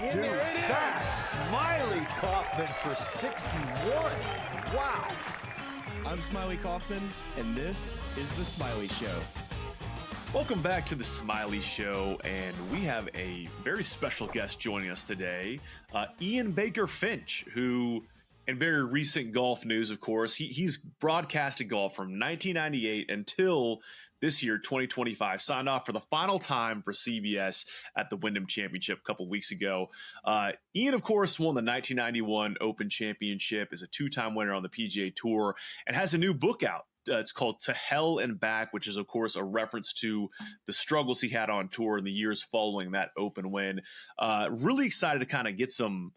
do that. Smylie Kaufman for 61. Wow. I'm Smylie Kaufman, and this is The Smylie Show. Welcome back to The Smylie Show, and we have a very special guest joining us today, Ian Baker-Finch, who, in very recent golf news, of course, he's broadcasted golf from 1998 until this year, 2025, signed off for the final time for CBS at the Wyndham Championship a couple weeks ago. Ian, of course, won the 1991 Open Championship, is a two-time winner on the PGA Tour, and has a new book out. It's called To Hell and Back, which is, of course, a reference to the struggles he had on tour in the years following that Open win. Really excited to kind of get some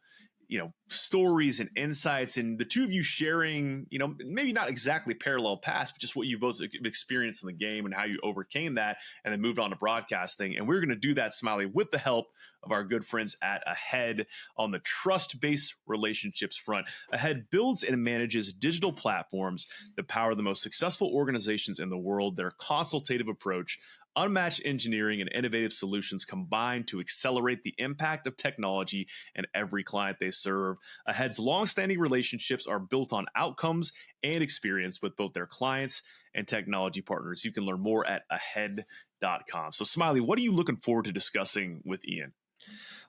stories and insights, and the two of you sharing, maybe not exactly parallel paths, but just what you both experienced in the game and how you overcame that and then moved on to broadcasting. And we're going to do that, Smylie, with the help of our good friends at Ahead on the trust-based relationships front. Ahead builds and manages digital platforms that power the most successful organizations in the world. Their consultative approach, unmatched engineering, and innovative solutions combine to accelerate the impact of technology in every client they serve. Ahead's long-standing relationships are built on outcomes and experience with both their clients and technology partners. You can learn more at ahead.com. So, Smylie, what are you looking forward to discussing with Ian?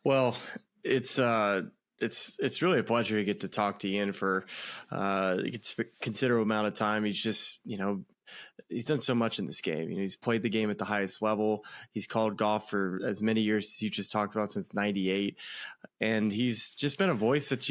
Well, it's really a pleasure to get to talk to Ian for a considerable amount of time. He's just, he's done so much in this game. He's played the game at the highest level. He's called golf for as many years as you just talked about, since 98. And he's just been a voice that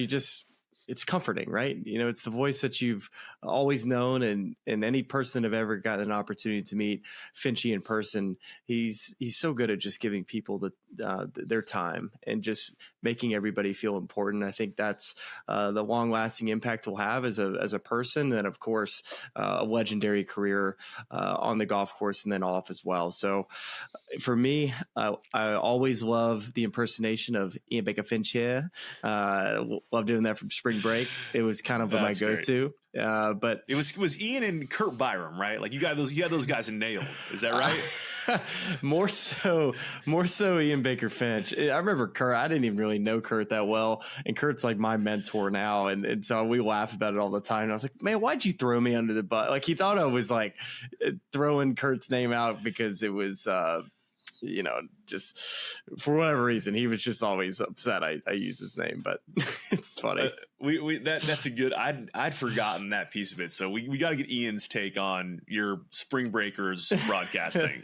it's comforting, right? It's the voice that you've always known, and any person that have ever gotten an opportunity to meet Finchy in person, he's so good at just giving people their time and just making everybody feel important. I think that's the long lasting impact he'll have as a person, and of course a legendary career on the golf course and then off as well. So for me, I always love the impersonation of Ian Baker-Finch here. Love doing that from spring break. It was kind of my go-to. But it was Ian and Kurt Byram, right? Like you had those guys nailed. Is that right? More so Ian Baker-Finch. I remember Kurt. I didn't even really know Kurt that well, and Kurt's like my mentor now, and so we laugh about it all the time. And I was like, man, why'd you throw me under the bus? Like, he thought I was like throwing Kurt's name out because it was just for whatever reason, he was just always upset I use his name, but it's funny. That's a good, I'd forgotten that piece of it. So we got to get Ian's take on your Spring Breakers broadcasting.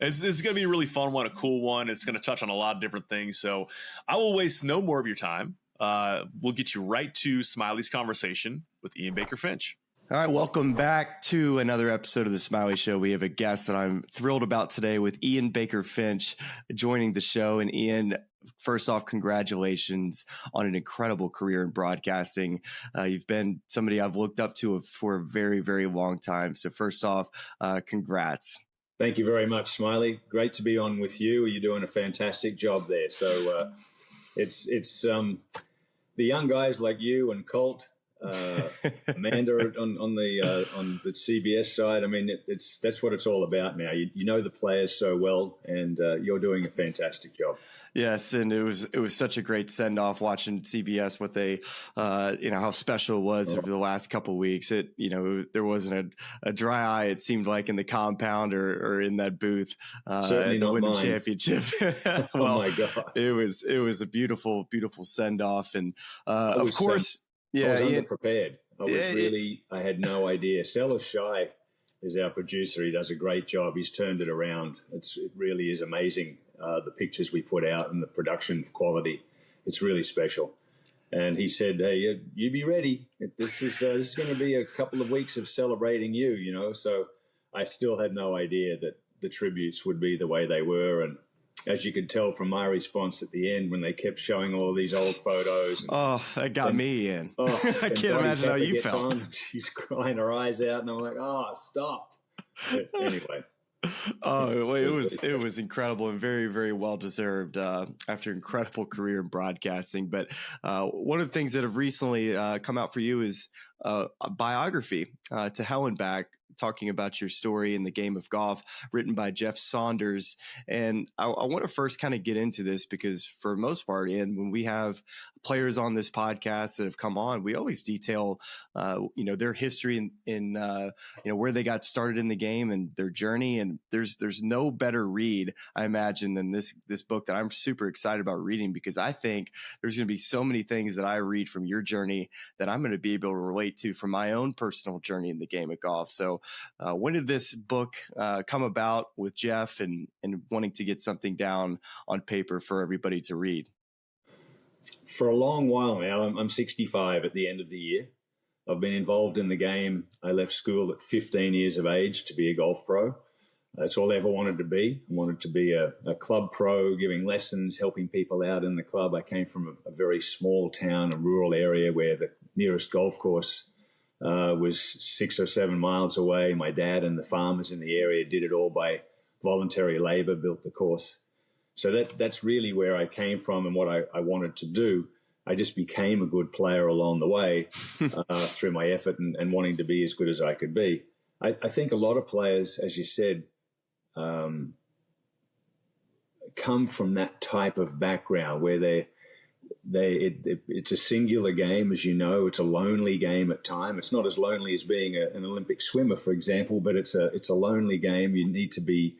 This is going to be a really fun one, a cool one. It's going to touch on a lot of different things. So I will waste no more of your time. We'll get you right to Smylie's conversation with Ian Baker-Finch. All right, welcome back to another episode of The Smylie Show. We have a guest that I'm thrilled about today with Ian Baker-Finch joining the show. And Ian, first off, congratulations on an incredible career in broadcasting. You've been somebody I've looked up to for a very, very long time. So first off, congrats. Thank you very much, Smylie. Great to be on with you. You're doing a fantastic job there. So it's the young guys like you and Colt, Amanda on the CBS side. I mean, that's what it's all about now. You know the players so well, and you're doing a fantastic job. Yes, and it was such a great send off watching CBS. What they, how special it was over the last couple of weeks. There wasn't a dry eye. It seemed like in the compound or in that booth at the Wyndham Championship. Well, oh my God, it was a beautiful, beautiful send off, and of course. I was underprepared. I had no idea. Sellers Shy is our producer. He does a great job. He's turned it around. It really is amazing, the pictures we put out and the production quality. It's really special. And he said, hey, you be ready. This is going to be a couple of weeks of celebrating you, So I still had no idea that the tributes would be the way they were. And as you could tell from my response at the end when they kept showing all these old photos. That got me in. I can't imagine how you felt. She's crying her eyes out, and I'm like, stop. But anyway. It was incredible and very, very well deserved after an incredible career in broadcasting. But one of the things that have recently come out for you is a biography, To Hell and Back. talking about your story in the game of golf, written by Jeff Saunders. And I want to first kind of get into this because for the most part, and when we have players on this podcast that have come on, we always detail, their history in where they got started in the game and their journey. And there's no better read, I imagine, than this book that I'm super excited about reading, because I think there's going to be so many things that I read from your journey that I'm going to be able to relate to from my own personal journey in the game of golf. So when did this book come about with Jeff and wanting to get something down on paper for everybody to read? For a long while now. I'm 65 at the end of the year. I've been involved in the game. I left school at 15 years of age to be a golf pro. That's all I ever wanted to be. I wanted to be a club pro, giving lessons, helping people out in the club. I came from a very small town, a rural area where the nearest golf course was 6 or 7 miles away. My dad and the farmers in the area did it all by voluntary labor, built the course. So that's really where I came from and what I wanted to do. I just became a good player along the way through my effort and wanting to be as good as I could be. I think a lot of players, as you said, come from that type of background where it's a singular game, as you know. It's a lonely game at times. It's not as lonely as being an Olympic swimmer, for example, but it's a lonely game. You need to be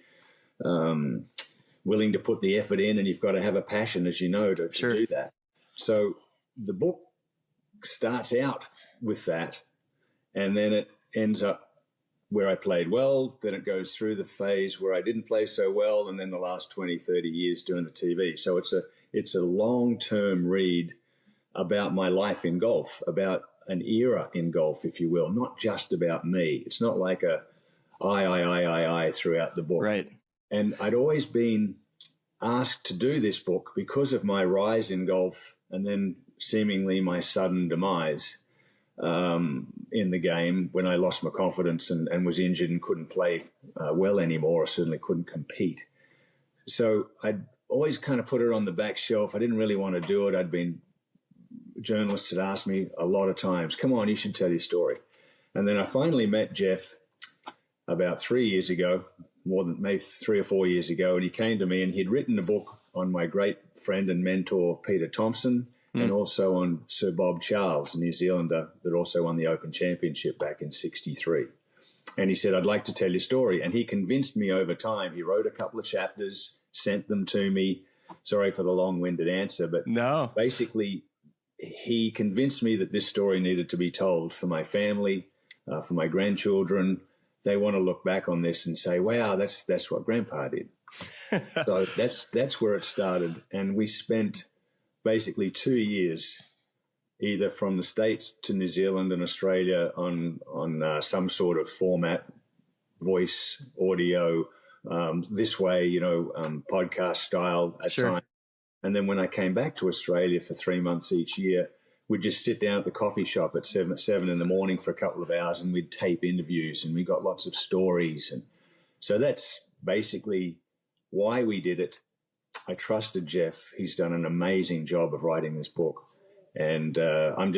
willing to put the effort in, and you've got to have a passion, as you know, to do that. So the book starts out with that, and then it ends up where I played well. Then it goes through the phase where I didn't play so well, and then the last 20, 30 years doing the TV. So it's a long-term read about my life in golf, about an era in golf, if you will, not just about me. It's not like I throughout the book. Right. And I'd always been asked to do this book because of my rise in golf and then seemingly my sudden demise in the game when I lost my confidence and was injured and couldn't play well anymore, or certainly couldn't compete. So I'd always kind of put it on the back shelf. I didn't really want to do it. Journalists had asked me a lot of times, come on, you should tell your story. And then I finally met Jeff about 3 years ago, more than maybe 3 or 4 years ago, and he came to me and he'd written a book on my great friend and mentor, Peter Thompson, and also on Sir Bob Charles, a New Zealander that also won the Open Championship back in '63. And he said, I'd like to tell your story. And he convinced me over time. He wrote a couple of chapters, sent them to me. Sorry for the long-winded answer, but no. Basically, he convinced me that this story needed to be told for my family, for my grandchildren. They want to look back on this and say, wow, that's what Grandpa did. So that's where it started. And we spent basically 2 years, either from the States to New Zealand and Australia on some sort of format, voice, audio, this way, podcast style at times. And then when I came back to Australia for 3 months each year, we'd just sit down at the coffee shop at 7 in the morning for a couple of hours and we'd tape interviews and we got lots of stories. And so that's basically why we did it. I trusted Jeff. He's done an amazing job of writing this book. And I'm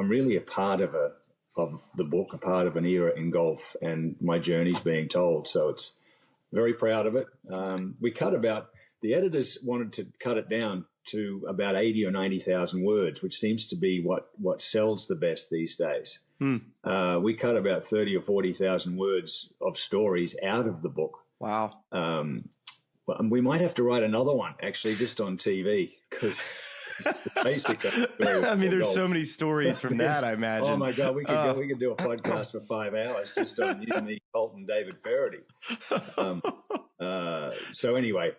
really a part of the book, a part of an era in golf, and my journey's being told. So it's very proud of it. The editors wanted to cut it down to about 80 or 90,000 words, which seems to be what sells the best these days. We cut about 30 or 40,000 words of stories out of the book. Wow. We might have to write another one, actually, just on TV, because basically, there's so many stories from that, I imagine. Oh my God, we could do a podcast for 5 hours just on you, me, Colt, and David Faraday. So anyway,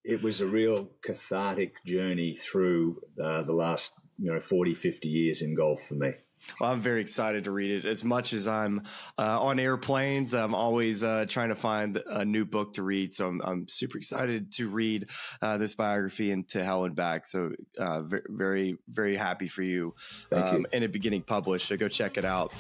it was a real cathartic journey through the last 40, 50 years in golf for me. Well, I'm very excited to read it. As much as I'm on airplanes, I'm always trying to find a new book to read. So I'm super excited to read this biography and To Hell and Back. So very, very happy for you. Thank you. And it beginning published. So go check it out.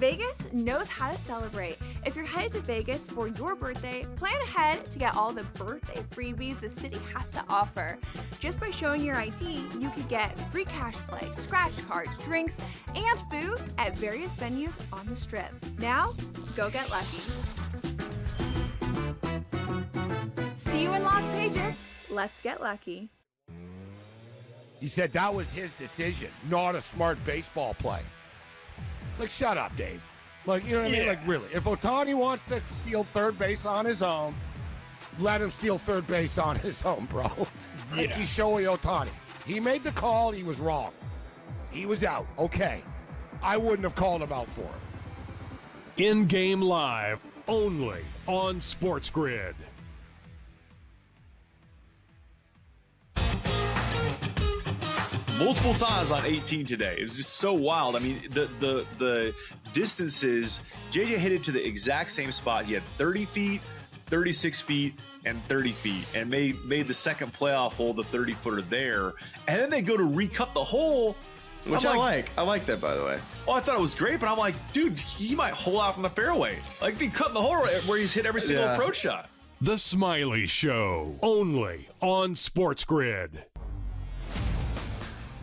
Vegas knows how to celebrate. If you're headed to Vegas for your birthday, plan ahead to get all the birthday freebies the city has to offer. Just by showing your ID, you could get free cash play, scratch cards, drinks, and food at various venues on the Strip. Now, go get lucky. See you in Las Vegas. Let's get lucky. He said that was his decision, not a smart baseball play. Like, shut up, Dave. Like, you know what I mean? Like, really. If Ohtani wants to steal third base on his own, let him steal third base on his own, bro. Like, he's Shohei Ohtani. He made the call. He was wrong. He was out. Okay. I wouldn't have called him out for it. In-game live, only on SportsGrid. Multiple times on 18 today. It was just so wild. I mean, the distances, JJ hit it to the exact same spot. He had 30 feet, 36 feet, and 30 feet, and made the second playoff hole, the 30-footer there. And then they go to recut the hole. Which I like. I like that, by the way. Oh, I thought it was great, but I'm like, dude, he might hole out from the fairway. Like, they cut the hole where he's hit every single approach shot. The Smylie Show, only on SportsGrid.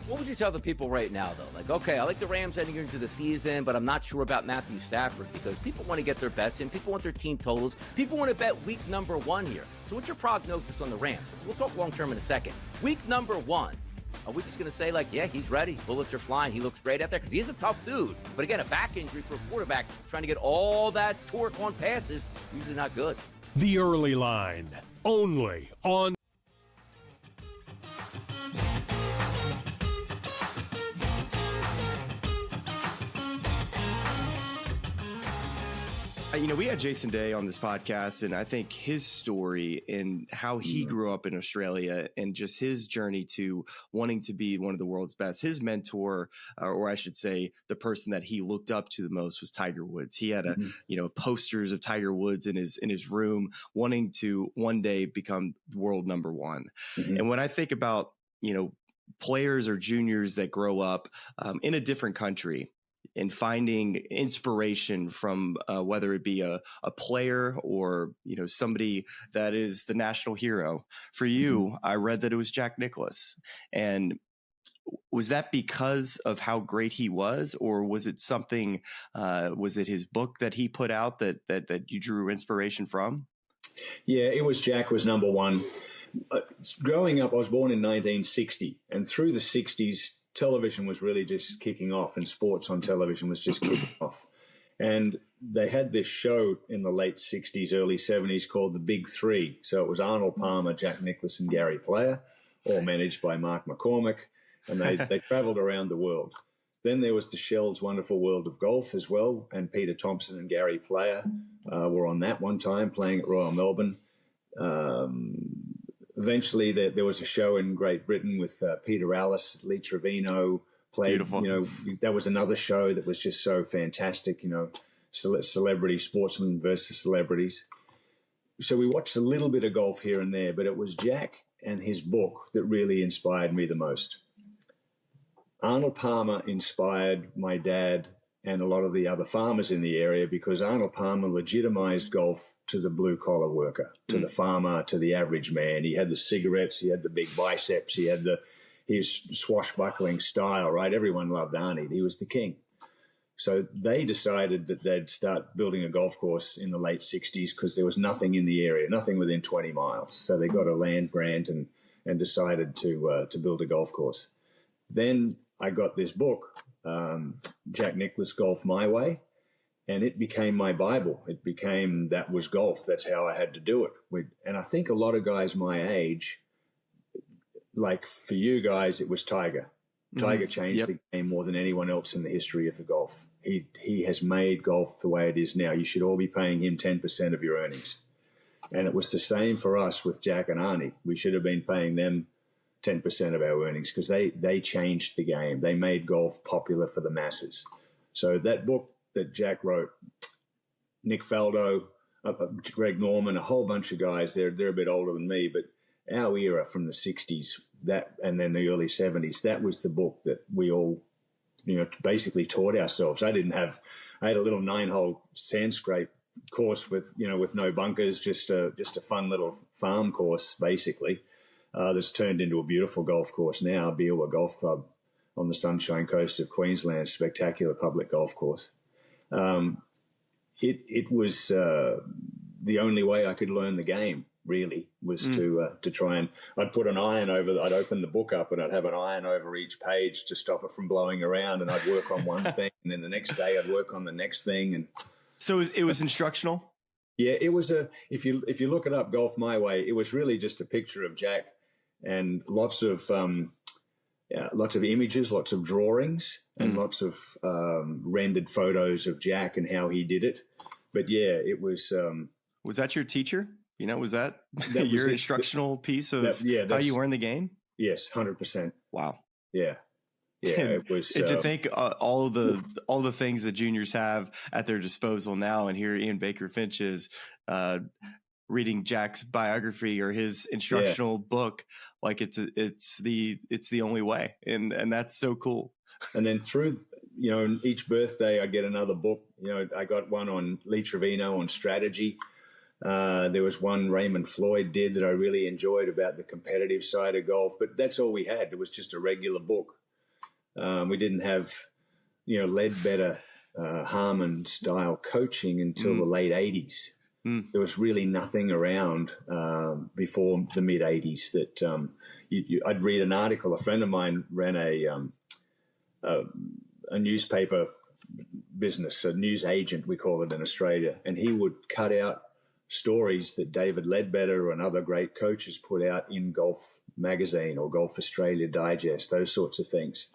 What would you tell the people right now, though? Like, okay, I like the Rams heading into the season, but I'm not sure about Matthew Stafford because people want to get their bets in. People want their team totals. People want to bet week number 1 here. So what's your prognosis on the Rams? We'll talk long-term in a second. Week number 1. Are we just going to say, like, yeah, he's ready. Bullets are flying. He looks great out there because he is a tough dude. But again, a back injury for a quarterback trying to get all that torque on passes, usually not good. The Early Line, only on You know, we had Jason Day on this podcast, and I think his story and how he grew up in Australia and just his journey to wanting to be one of the world's best. His mentor, or I should say, the person that he looked up to the most was Tiger Woods. He had posters of Tiger Woods in his room, wanting to one day become world number one. And when I think about, players or juniors that grow up in a different country, and finding inspiration from whether it be a player or, somebody that is the national hero. For you, I read that it was Jack Nicklaus. And was that because of how great he was, or was it something, was it his book that he put out that you drew inspiration from? Yeah, it was Jack was number one. Growing up, I was born in 1960, and through the 60s, television was really just kicking off, and sports on television was just kicking off. And they had this show in the late 60s, early 70s called The Big Three. So it was Arnold Palmer, Jack Nicklaus, and Gary Player, all managed by Mark McCormick, and they traveled around the world. Then there was the Shell's Wonderful World of Golf as well, and Peter Thompson and Gary Player were on that one time playing at Royal Melbourne. Eventually, there was a show in Great Britain with Peter Allis, Lee Trevino played. Beautiful. That was another show that was just so fantastic. Celebrity sportsmen versus celebrities. So we watched a little bit of golf here and there, but it was Jack and his book that really inspired me the most. Arnold Palmer inspired my dad and a lot of the other farmers in the area, because Arnold Palmer legitimized golf to the blue-collar worker, to the farmer, to the average man. He had the cigarettes, he had the big biceps, he had his swashbuckling style, right? Everyone loved Arnie. He was the king. So they decided that they'd start building a golf course in the late 60s because there was nothing in the area, nothing within 20 miles. So they got a land grant and decided to build a golf course. Then I got this book, Jack Nicklaus Golf My Way, and it became my Bible. It became, that was golf. That's how I had to do it. And I think a lot of guys my age, like for you guys, it was Tiger. Tiger changed the game more than anyone else in the history of the golf. He has made golf the way it is now. You should all be paying him 10% of your earnings. And it was the same for us with Jack and Arnie. We should have been paying them 10% of our earnings because they changed the game. They made golf popular for the masses. So that book that Jack wrote, Nick Faldo, Greg Norman, a whole bunch of guys, they're a bit older than me, but our era from the 60s, that and then the early 70s, that was the book that we all, basically taught ourselves. I didn't have I had a little 9-hole sand scrape course with no bunkers, just a fun little farm course, basically, that's turned into a beautiful golf course now, Bielwa Golf Club on the Sunshine Coast of Queensland, spectacular public golf course. It was the only way I could learn the game, really, was to try and I'd put an iron over, I'd open the book up and I'd have an iron over each page to stop it from blowing around, and I'd work on one thing, and then the next day I'd work on the next thing. And so it was instructional? Yeah, it was if you look it up, Golf My Way, it was really just a picture of Jack and lots of images, lots of drawings, and lots of rendered photos of Jack and how he did it. But yeah, it was. Was that your teacher? Was that your instructional piece of how you learn the game? Yes, 100%. Wow. Yeah. Yeah, it was. And to think all the things that juniors have at their disposal now, and here Ian Baker-Finch is reading Jack's biography or his instructional book like it's the only way, and that's so cool. And then through each birthday I get another book. I got one on Lee Trevino on strategy. There was one Raymond Floyd did that I really enjoyed about the competitive side of golf, but that's all we had. It was just a regular book. We didn't have, Ledbetter, Harmon style coaching until the late 80s. There was really nothing around before the mid 80s that I'd read an article. A friend of mine ran a newspaper business, a news agent, we call it in Australia, and he would cut out stories that David Ledbetter and other great coaches put out in Golf Magazine or Golf Australia Digest, those sorts of things.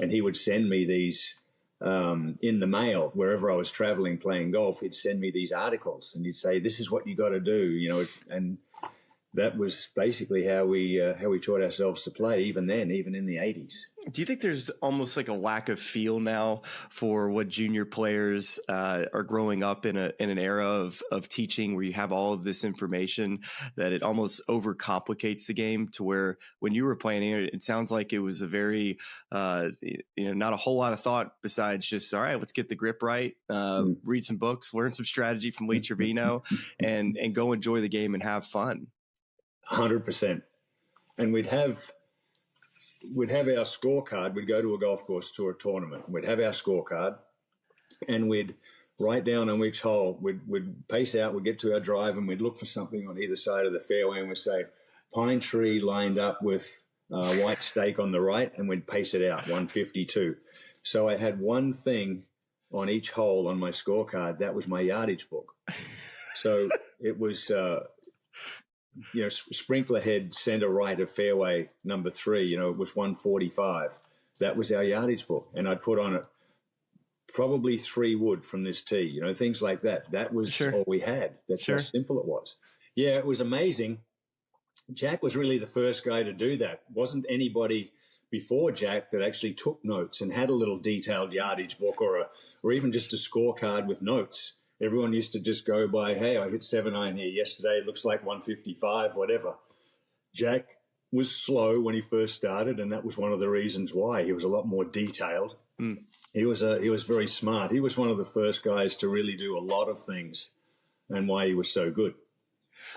And he would send me these in the mail wherever I was traveling playing golf. He'd send me these articles and he'd say, "This is what you got to do," and that was basically how we taught ourselves to play, even then, even in the 80s. Do you think there's almost like a lack of feel now for what junior players are growing up in an era of teaching where you have all of this information that it almost overcomplicates the game, to where when you were playing it sounds like it was a very, not a whole lot of thought besides just, all right, let's get the grip right, read some books, learn some strategy from Lee Trevino, and go enjoy the game and have fun. 100%. And we'd have our scorecard. We'd go to a golf course to a tournament. We'd have our scorecard and we'd write down on each hole. We'd pace out. We'd get to our drive and we'd look for something on either side of the fairway, and we'd say pine tree lined up with white stake on the right, and we'd pace it out 152. So I had one thing on each hole on my scorecard. That was my yardage book. So it was sprinkler head center right of fairway number 3, it was 145. That was our yardage book. And I'd put on it probably 3 wood from this tee, things like that. That was all we had. That's how simple it was. Yeah, it was amazing. Jack was really the first guy to do that. Wasn't anybody before Jack that actually took notes and had a little detailed yardage book or even just a scorecard with notes. Everyone used to just go by, hey, I hit 7-iron here yesterday. It looks like 155, whatever. Jack was slow when he first started, and that was one of the reasons why. He was a lot more detailed. He was very smart. He was one of the first guys to really do a lot of things, and why he was so good.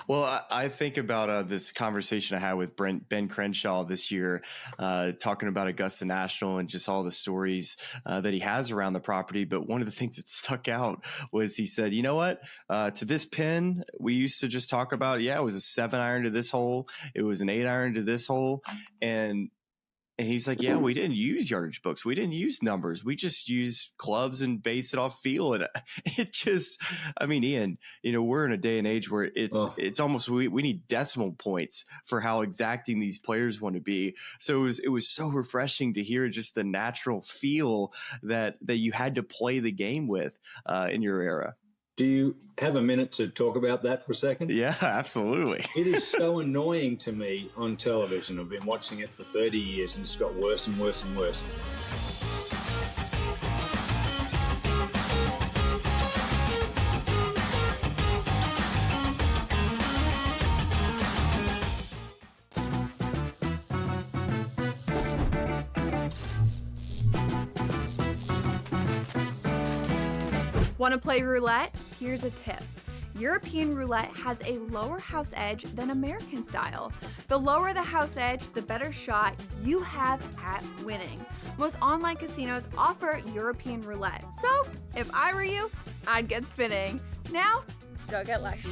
Well, I think about this conversation I had with Ben Crenshaw this year, talking about Augusta National and just all the stories that he has around the property. But one of the things that stuck out was he said, you know what, to this pin, we used to just talk about, it was a 7-iron to this hole. It was an 8-iron to this hole. And he's like, we didn't use yardage books. We didn't use numbers. We just used clubs and base it off feel. And it just, Ian, we're in a day and age where it's almost, we need decimal points for how exacting these players want to be. So it was so refreshing to hear just the natural feel that you had to play the game with in your era. Do you have a minute to talk about that for a second? Yeah, absolutely. It is so annoying to me on television. I've been watching it for 30 years and it's got worse and worse and worse. Want to play roulette? Here's a tip. European roulette has a lower house edge than American style. The lower the house edge, the better shot you have at winning. Most online casinos offer European roulette. So, if I were you, I'd get spinning. Now, go get lucky.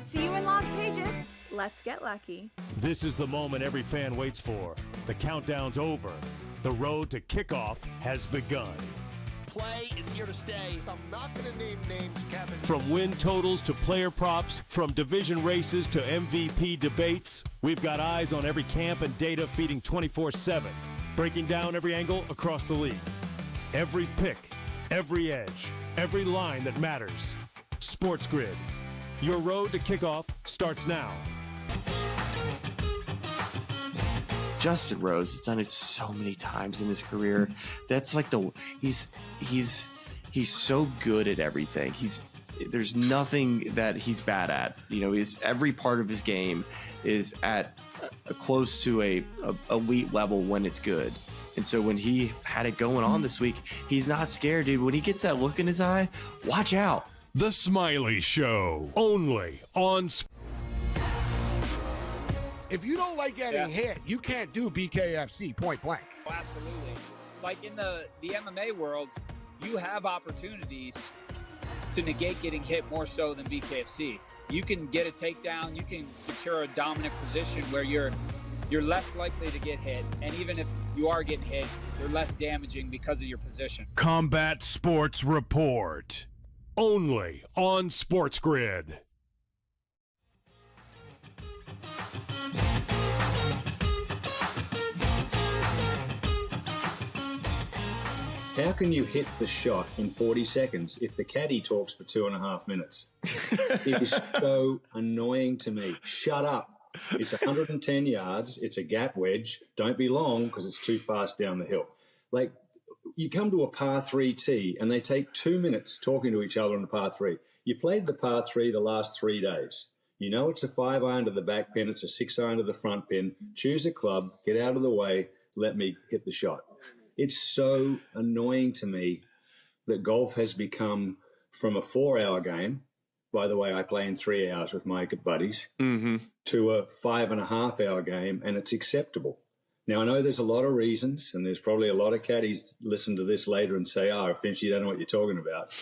See you in Lost Pages. Let's get lucky. This is the moment every fan waits for. The countdown's over. The road to kickoff has begun. Play is here to stay. I'm not going to name names, Kevin. From win totals to player props, from division races to MVP debates, we've got eyes on every camp and data feeding 24/7, breaking down every angle across the league. Every pick, every edge, every line that matters. SportsGrid. Your road to kickoff starts now. Justin Rose has done it so many times in his career. That's like he's so good at everything. There's nothing that he's bad at. You know, every part of his game is at close to a elite level when it's good. And so when he had it going on this week, he's not scared, dude. When he gets that look in his eye, watch out. The Smylie Show, only on If you don't like getting hit, you can't do BKFC point blank. Oh, absolutely. Like in the MMA world, you have opportunities to negate getting hit more so than BKFC. You can get a takedown, you can secure a dominant position where you're less likely to get hit, and even if you are getting hit, you're less damaging because of your position. Combat Sports Report, only on SportsGrid. How can you hit the shot in 40 seconds if the caddy talks for 2.5 minutes? It is so annoying to me. Shut up. It's 110 yards. It's a gap wedge. Don't be long because it's too fast down the hill. Like, you come to a par 3 tee and they take 2 minutes talking to each other on a par 3. You played the par 3 the last 3 days. You know it's a 5-iron to the back pin. It's a 6-iron to the front pin. Choose a club. Get out of the way. Let me hit the shot. It's so annoying to me that golf has become from a 4-hour game, by the way, I play in 3 hours with my buddies, to a 5.5-hour game, and it's acceptable. Now, I know there's a lot of reasons, and there's probably a lot of caddies listen to this later and say, Finch, you don't know what you're talking about.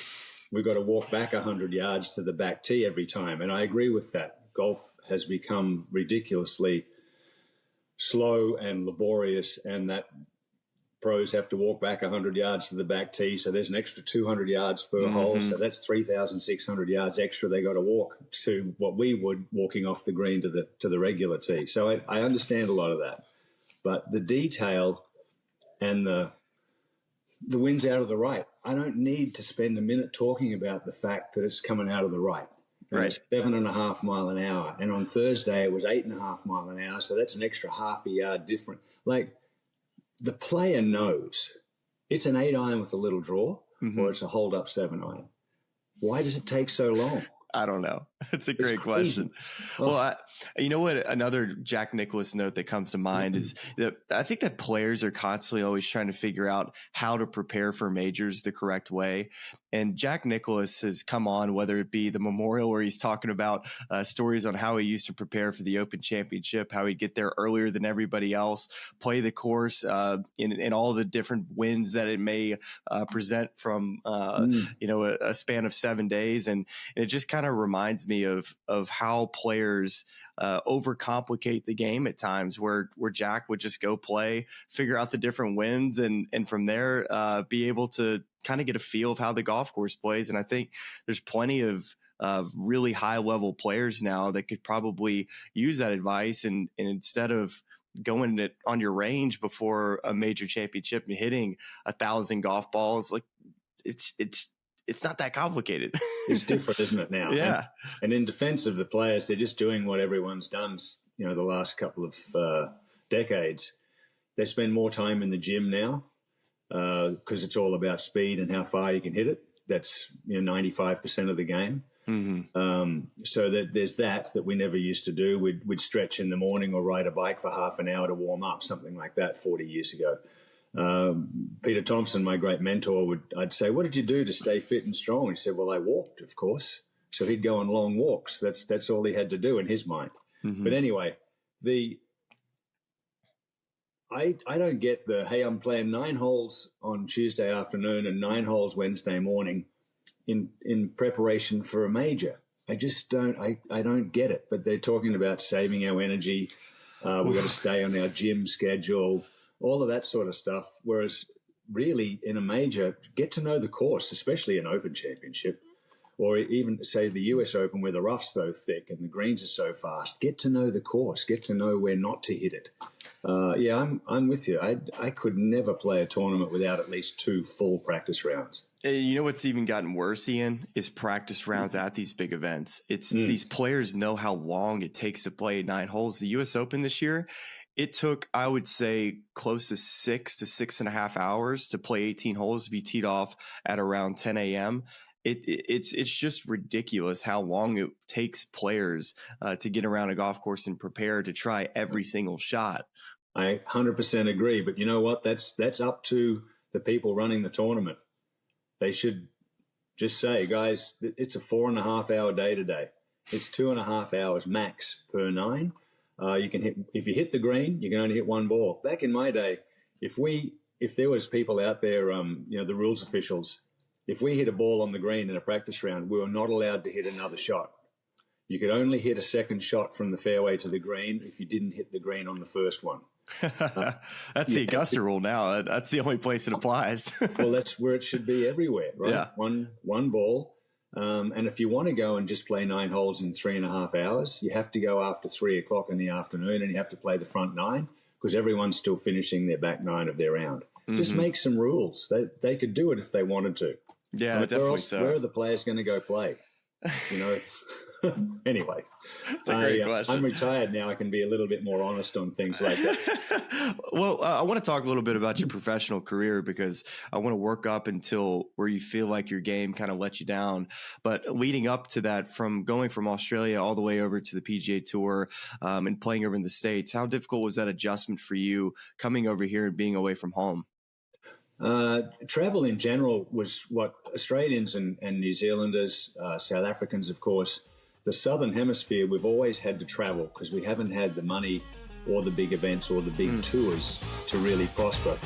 We've got to walk back 100 yards to the back tee every time, and I agree with that. Golf has become ridiculously slow and laborious, and that pros have to walk back 100 yards to the back tee, so there's an extra 200 yards per hole, so that's 3,600 yards extra they got to walk to what we would walking off the green to the regular tee. So I understand a lot of that, but the detail and the wind's out of the right. I don't need to spend a minute talking about the fact that it's coming out of the right. Right. It's 7.5 mile an hour, and on Thursday it was 8.5 mile an hour, so that's an extra half a yard different. Like, the player knows it's an 8-iron with a little draw or it's a hold-up 7-iron. Why does it take so long? I don't know. It's a great question. Well, you know what? Another Jack Nicklaus note that comes to mind is that I think that players are constantly always trying to figure out how to prepare for majors the correct way. And Jack Nicklaus has come on, whether it be the Memorial where he's talking about stories on how he used to prepare for the Open Championship, how he'd get there earlier than everybody else, play the course in all the different wins that it may present from, a span of 7 days. And it just kind of reminds me of how players overcomplicate the game at times where Jack would just go play, figure out the different wins, and from there be able to kind of get a feel of how the golf course plays. And I think there's plenty of really high level players now that could probably use that advice. And instead of going it on your range before a major championship and hitting 1,000 golf balls, like it's not that complicated. It's different, isn't it now? Yeah. And in defense of the players, they're just doing what everyone's done, the last couple of decades. They spend more time in the gym now because it's all about speed and how far you can hit it. That's 95% of the game. So that there's that we never used to do. We'd stretch in the morning or ride a bike for half an hour to warm up, something like that 40 years ago. Peter Thompson, my great mentor, I'd say, "What did you do to stay fit and strong?" He said, "Well, I walked, of course." So he'd go on long walks. That's all he had to do in his mind. Mm-hmm. But anyway, I don't get hey, I'm playing 9 holes on Tuesday afternoon and 9 holes Wednesday morning in preparation for a major. I just don't. I don't get it. But they're talking about saving our energy. We've got to stay on our gym schedule, all of that sort of stuff. Whereas really in a major, get to know the course, especially an Open Championship, or even say the US Open where the rough's so thick and the greens are so fast. Get to know the course. Get to know where not to hit it. Yeah, I'm with you. I could never play a tournament without at least 2 full practice rounds. You know what's even gotten worse, Ian, is practice rounds at these big events. These players know how long it takes to play 9 holes. The US Open this year, it took, I would say, close to 6 to 6.5 hours to play 18 holes if you teed off at around 10 a.m. It's just ridiculous how long it takes players to get around a golf course and prepare to try every single shot. I 100% agree. But you know what? That's up to the people running the tournament. They should just say, guys, it's a 4.5-hour day today. It's 2.5 hours max per 9. You can hit, if you hit the green, you can only hit 1 ball. Back in my day, if there was people out there, the rules officials, if we hit a ball on the green in a practice round, we were not allowed to hit another shot. You could only hit a second shot from the fairway to the green if you didn't hit the green on the first one. That's the Augusta rule now. That's the only place it applies. Well, that's where it should be everywhere, right? Yeah. One ball. And if you want to go and just play 9 holes in 3.5 hours, you have to go after 3 o'clock in the afternoon and you have to play the front 9 because everyone's still finishing their back 9 of their round. Mm-hmm. Just make some rules. They could do it if they wanted to. Yeah, definitely so. Where are the players going to go play? Anyway, it's a great question. I'm retired now. I can be a little bit more honest on things like that. Well, I want to talk a little bit about your professional career because I want to work up until where you feel like your game kind of let you down. But leading up to that, from going from Australia all the way over to the PGA Tour and playing over in the States, how difficult was that adjustment for you coming over here and being away from home? Travel in general was what Australians and New Zealanders, South Africans, of course, the Southern Hemisphere, we've always had to travel because we haven't had the money or the big events or the big tours to really prosper.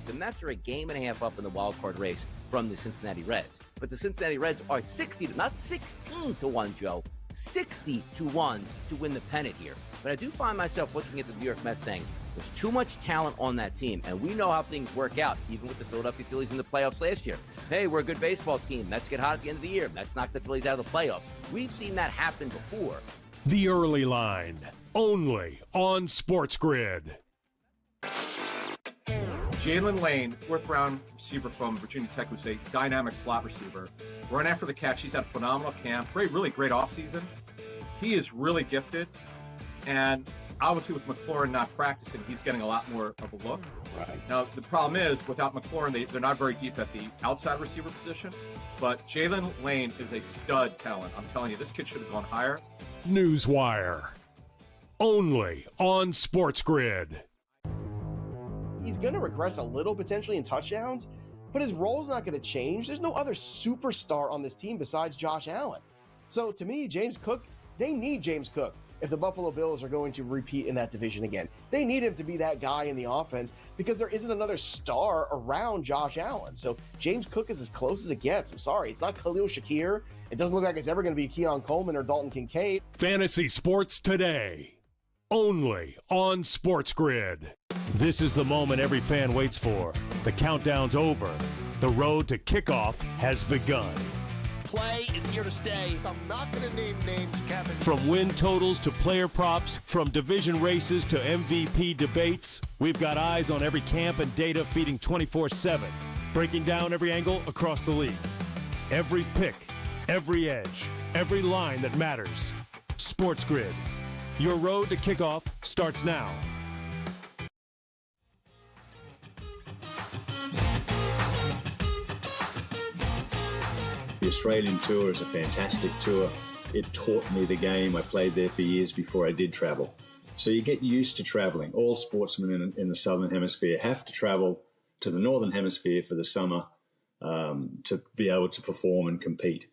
The Mets are a game and a half up in the wild card race from the Cincinnati Reds. But the Cincinnati Reds are 16 to 1, Joe. 60 to 1 to win the pennant here. But I do find myself looking at the New York Mets saying, there's too much talent on that team, and we know how things work out, even with the Philadelphia Phillies in the playoffs last year. Hey, we're a good baseball team. Mets get hot at the end of the year. Mets knock the Phillies out of the playoffs. We've seen that happen before. The Early Line, only on SportsGrid. Jalen Lane, 4th-round receiver from Virginia Tech, who's a dynamic slot receiver. Run after the catch. He's had a phenomenal camp. Really great offseason. He is really gifted. And obviously with McLaurin not practicing, he's getting a lot more of a look. Right. Now, the problem is, without McLaurin, they're not very deep at the outside receiver position. But Jalen Lane is a stud talent. I'm telling you, this kid should have gone higher. Newswire, only on SportsGrid. He's going to regress a little potentially in touchdowns, but his role's not going to change. There's no other superstar on this team besides Josh Allen. So to me, James Cook, they need James Cook if the Buffalo Bills are going to repeat in that division again. They need him to be that guy in the offense because there isn't another star around Josh Allen. So James Cook is as close as it gets. I'm sorry. It's not Khalil Shakir. It doesn't look like it's ever going to be Keon Coleman or Dalton Kincaid. Fantasy Sports Today, only on SportsGrid. This is the moment every fan waits for. The countdown's over. The road to kickoff has begun. Play is here to stay. I'm not going to name names, Kevin. From win totals to player props, from division races to MVP debates, we've got eyes on every camp and data feeding 24/7, breaking down every angle across the league. Every pick, every edge, every line that matters. SportsGrid. Your road to kickoff starts now. the Australian tour is a fantastic tour. It taught me the game. I played there for years before I did travel. So you get used to traveling. All sportsmen in the Southern Hemisphere have to travel to the Northern Hemisphere for the summer to be able to perform and compete.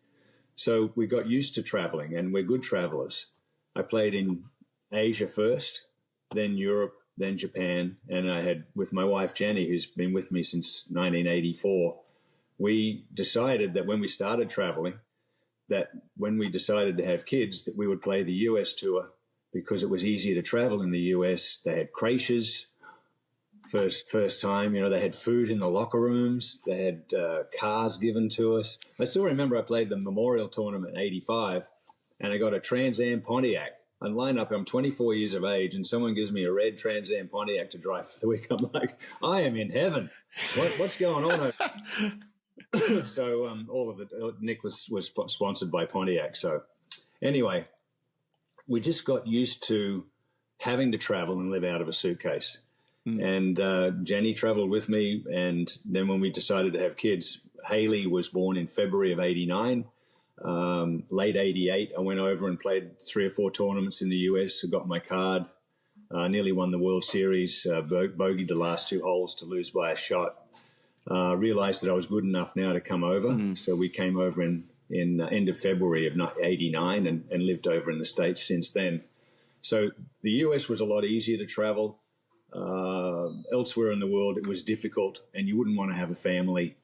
So we got used to traveling, and we're good travelers. I played in Asia first, then Europe, then Japan, and I had, with my wife Jenny, who's been with me since 1984, we decided that when we started traveling, that when we decided to have kids, that we would play the US tour because it was easier to travel in the US. They had creches, first time, they had food in the locker rooms. They had cars given to us. I still remember I played the Memorial Tournament in 85, and I got a Trans Am Pontiac. I line up, I'm 24 years of age, and someone gives me a red Trans Am Pontiac to drive for the week. I'm like, I am in heaven. What's going on? So all of it, Nick was sponsored by Pontiac. So anyway, we just got used to having to travel and live out of a suitcase. And Jenny traveled with me. And then when we decided to have kids, Haley was born in February of 89. Late 88, I went over and played 3 or 4 tournaments in the US. I got my card, nearly won the World Series, bogeyed the last 2 holes to lose by a shot. Realized that I was good enough now to come over. So we came over in end of February of 89 and lived over in the States since then. So the US was a lot easier to travel. Elsewhere in the world, it was difficult, and you wouldn't want to have a family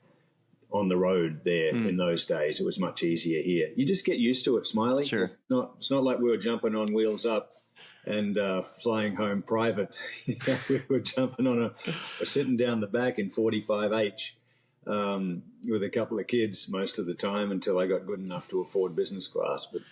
on the road there in those days. It was much easier here. You just get used to it, Smylie. Sure. It's not like we were jumping on Wheels Up and flying home private. We were jumping on sitting down the back in 45H with a couple of kids most of the time until I got good enough to afford business class. But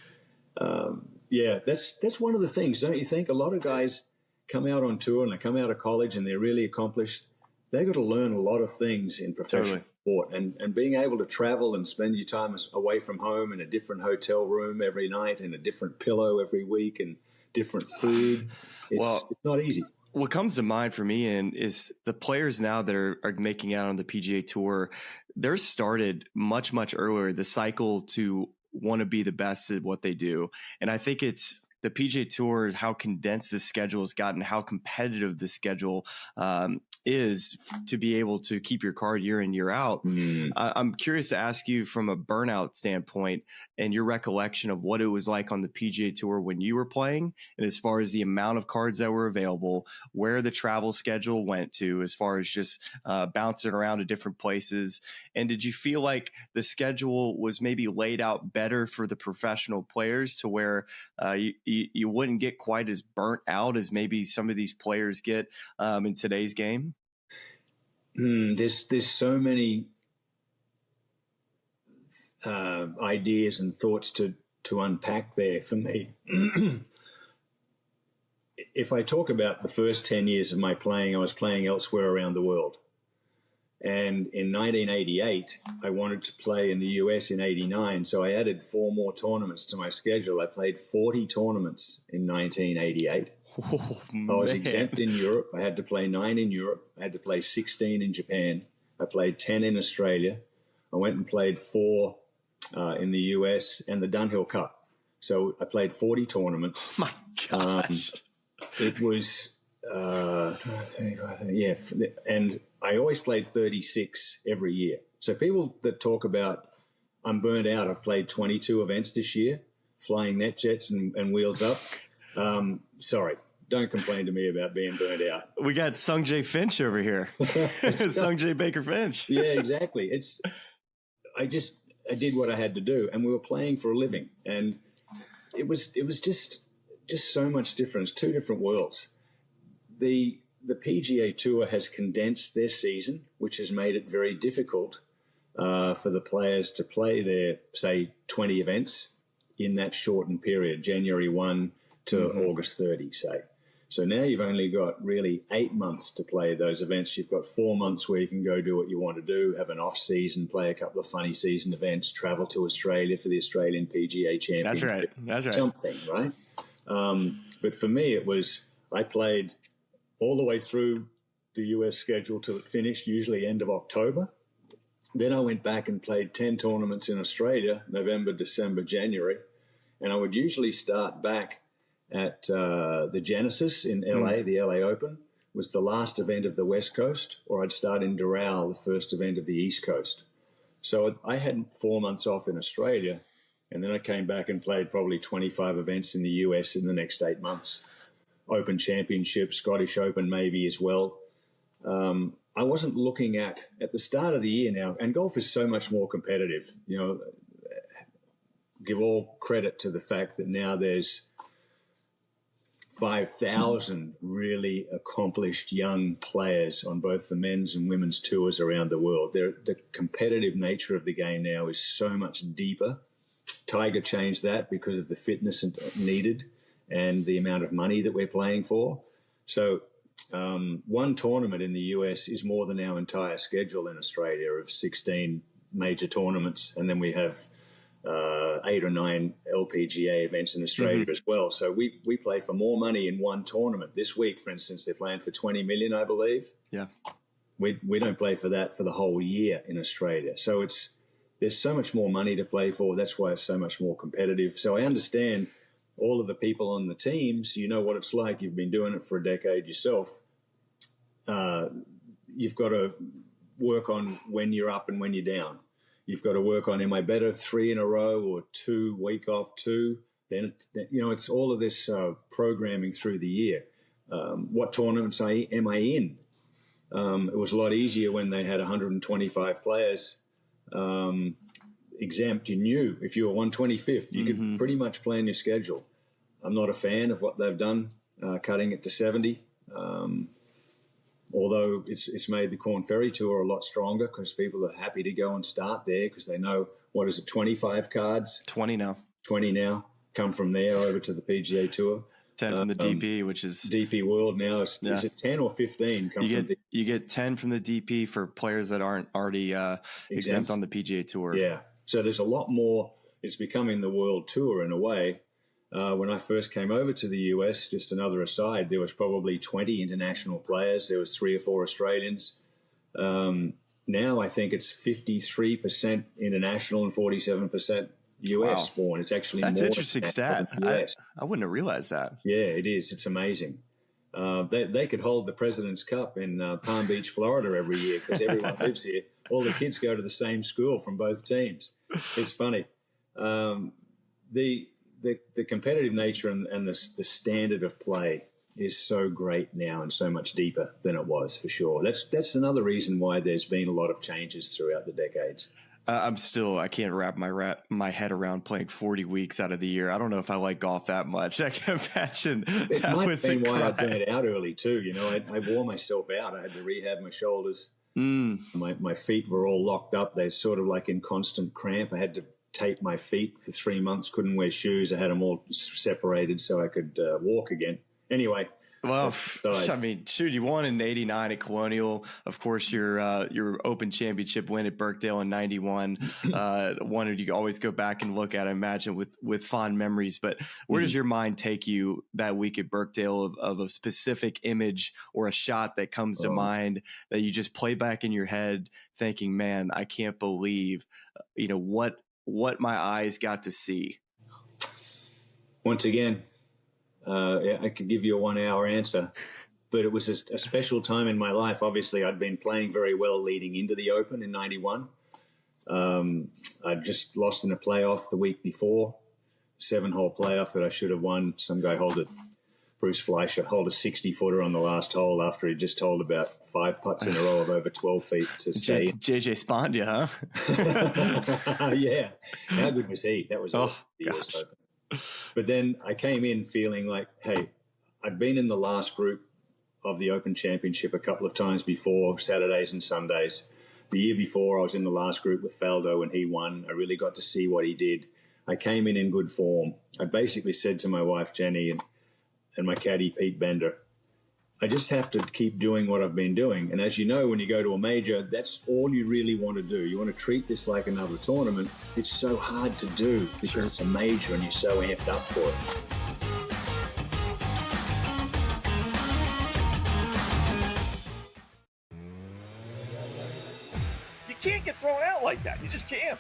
yeah, that's one of the things, don't you think? A lot of guys come out on tour and they come out of college and they're really accomplished. They got to learn a lot of things in professional sport, and being able to travel and spend your time away from home in a different hotel room every night and a different pillow every week and different food. It's not easy. What comes to mind for me is the players now that are making out on the PGA Tour. They're started much, much earlier, the cycle to want to be the best at what they do. And I think it's the PGA Tour, how condensed the schedule has gotten, how competitive the schedule is to be able to keep your card year in, year out. I'm curious to ask you from a burnout standpoint and your recollection of what it was like on the PGA Tour when you were playing, and as far as the amount of cards that were available, where the travel schedule went to, as far as just bouncing around to different places. And did you feel like the schedule was maybe laid out better for the professional players to where you wouldn't get quite as burnt out as maybe some of these players get in today's game? There's so many ideas and thoughts to unpack there for me. If I talk about the first 10 years of my playing, I was playing elsewhere around the world. And in 1988, I wanted to play in the US in 89, so I added 4 more tournaments to my schedule. I played 40 tournaments in 1988. Oh, I was exempt in Europe. I had to play 9 in Europe. I had to play 16 in Japan. I played 10 in Australia. I went and played 4 in the US and the Dunhill Cup. So I played 40 tournaments. My gosh. It was 35, yeah, and I always played 36 every year. So people that talk about I'm burnt out, I've played 22 events this year, flying net jets and Wheels Up. Sorry, don't complain to me about being burnt out. We got Sungjae Finch over here. Sungjae Baker-Finch. Yeah, exactly. I did what I had to do, and we were playing for a living, and it was just so much difference, 2 different worlds. The PGA Tour has condensed their season, which has made it very difficult for the players to play their, say, 20 events in that shortened period, January 1 to August 30, say. So now you've only got really 8 months to play those events. You've got 4 months where you can go do what you want to do, have an off season, play a couple of funny season events, travel to Australia for the Australian PGA Championship. That's right. Something, right? But for me, it was, I played all the way through the US schedule till it finished, usually end of October. Then I went back and played 10 tournaments in Australia, November, December, January. And I would usually start back at the Genesis in LA, the LA Open, was the last event of the West Coast, or I'd start in Doral, the first event of the East Coast. So I had 4 months off in Australia, and then I came back and played probably 25 events in the US in the next 8 months. Open Championship, Scottish Open maybe as well. I wasn't looking at the start of the year now, and golf is so much more competitive. You know, give all credit to the fact that now there's 5,000 really accomplished young players on both the men's and women's tours around the world. The competitive nature of the game now is so much deeper. Tiger changed that because of the fitness needed and the amount of money that we're playing for. So one tournament in the US is more than our entire schedule in Australia of 16 major tournaments. And then we have 8 or 9 LPGA events in Australia as well. So we play for more money in one tournament. This week, for instance, they're playing for 20 million, I believe. Yeah. We don't play for that for the whole year in Australia. So there's so much more money to play for. That's why it's so much more competitive. So I understand all of the people on the teams. You know what it's like. You've been doing it for a decade yourself. You've got to work on when you're up and when you're down. You've got to work on, am I better 3 in a row or 2, week off 2? Then, you know, it's all of this programming through the year. What tournaments am I in? It was a lot easier when they had 125 players exempt. You knew if you were 125th, you could pretty much plan your schedule. I'm not a fan of what they've done, cutting it to 70. Although it's made the Corn Ferry Tour a lot stronger because people are happy to go and start there because they know, 25 cards? 20 now. 20 now. Come from there over to the PGA Tour. 10 from the DP, which is DP World now. Is it 10 or 15? You get 10 from the DP for players that aren't already exempt on the PGA Tour. Yeah. So there's a lot more. It's becoming the World Tour in a way. When I first came over to the US, just another aside, there was probably 20 international players. There was 3 or 4 Australians. Now I think it's 53% international and 47% US born. It's actually that's more interesting stat. I wouldn't have realized that. Yeah, it is. It's amazing. They could hold the President's Cup in Palm Beach, Florida every year because everyone lives here. All the kids go to the same school from both teams. It's funny. The competitive nature and the standard of play is so great now and so much deeper than it was, for sure. That's another reason why there's been a lot of changes throughout the decades. I can't wrap my head around playing 40 weeks out of the year. I don't know if I like golf that much. I can imagine it might have been why I burned out early too. You know, I wore myself out. I had to rehab my shoulders. My feet were all locked up. They're sort of like in constant cramp. I had to tape my feet for 3 months. Couldn't wear shoes. I had them all separated so I could walk again. Anyway. Well, I mean, shoot, you won in '89 at Colonial. Of course, your Open Championship win at Birkdale in '91. One you always go back and look at, I imagine, with fond memories. But where does your mind take you that week at Birkdale of a specific image or a shot that comes to mind that you just play back in your head, thinking, "Man, I can't believe, what my eyes got to see." Once again. I could give you a 1-hour answer, but it was a special time in my life. Obviously, I'd been playing very well leading into the Open in '91. I'd just lost in a playoff the week before, 7-hole playoff that I should have won. Some guy Bruce Fleischer, hold a 60-footer on the last hole after he just holed about 5 putts in a row of over 12 feet to stay. JJ Spondia, huh? Yeah. How good was he? That was awesome. But then I came in feeling like, hey, I'd been in the last group of the Open Championship a couple of times before, Saturdays and Sundays. The year before, I was in the last group with Faldo and he won. I really got to see what he did. I came in good form. I basically said to my wife, Jenny, and my caddy, Pete Bender, I just have to keep doing what I've been doing. And as you know, when you go to a major, that's all you really want to do. You want to treat this like another tournament. It's so hard to do because it's a major and you're so amped up for it. You can't get thrown out like that. You just can't.